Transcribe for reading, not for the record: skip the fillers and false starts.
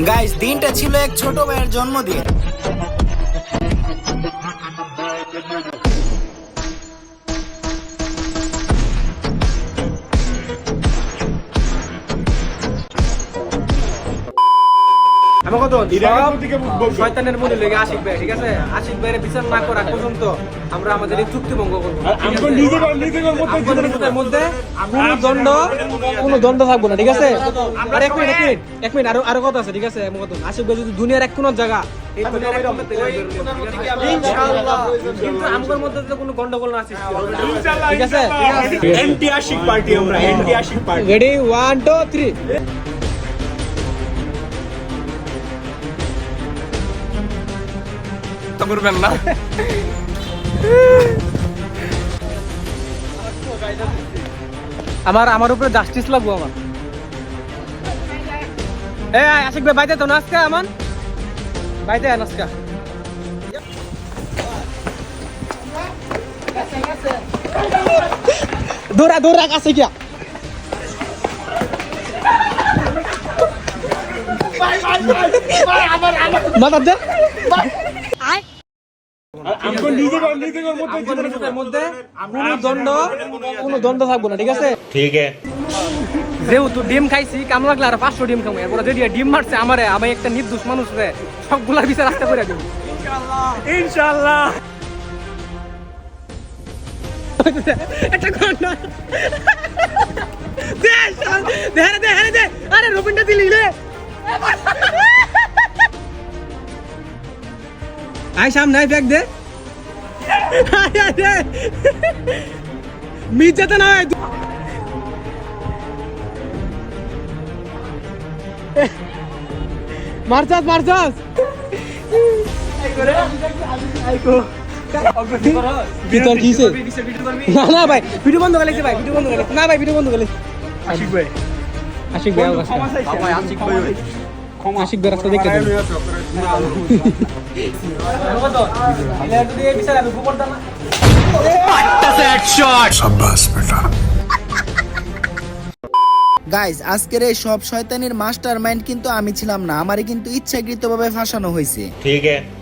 Guys, দিনটা ছিল এক ছোট ভাইয়ের জন্মদিন। শয়তানের মনে লেগে আশিক ভাই, ঠিক আছে? আশিক ভাইয়ের বিচার না করা পর্যন্ত আমরা আমাদের এই চুক্তি ভঙ্গ করবো। নিজেদের মধ্যে কোনো দ্বন্দ্ব থাকবো না, ঠিক আছে? আর এক মিনিট আরো কথা আছে, ঠিক আছে? আশিক ভাই যদি দুনিয়ার এক কোন জায়গা কিন্তু আমার মধ্যে কোনো গন্ডগোল না সৃষ্টি হবে, ঠিক আছে? এন্টি আশিক পার্টি, আমরা এন্টি আশিক পার্টি। রেডি 1 2 3। করবেন না। আমার উপরে জাস্টিস লাগবো আমার। আশিক ভাই বাইতে তো নাচকা আমার বাইতে নাচকা। দৌড়া কাছে গিয়া মাথা দে। মধ্যে কোনো দ্বন্দ্ব থাকবো না, ঠিক আছে? ঠিক আছে। যেহেতু ডিম খাইছি, কাম লাগলে আর 500 ডিম খাবো। এরপরে যদি ডিম মারছে আমারে, আমি একটা নির্দোষ মানুষ রে সবগুলার বিচার রাস্তা করে দেবো ইনশাআল্লাহ। একটা ঘন্টা দে আরে রবিনটা দিলি রে। আয় সামনে আয়, ব্যাগ দে। মিট যেতে না হয়। মারছাস ভিতর কিছে না ভাই, ভিডিও বন্ধ করে ভাই, ভিডিও বন্ধ করে না ভাই, ভিডিও বন্ধ করে। আশিক ভাই আশিক ভাই রাস্তা দেখতে গাইস, আজকের এই সব শয়তানির মাস্টার মাইন্ড কিন্তু আমি ছিলাম না, আমারে কিন্তু ইচ্ছাকৃতভাবে ফাঁসানো হয়েছে। ঠিক আছে।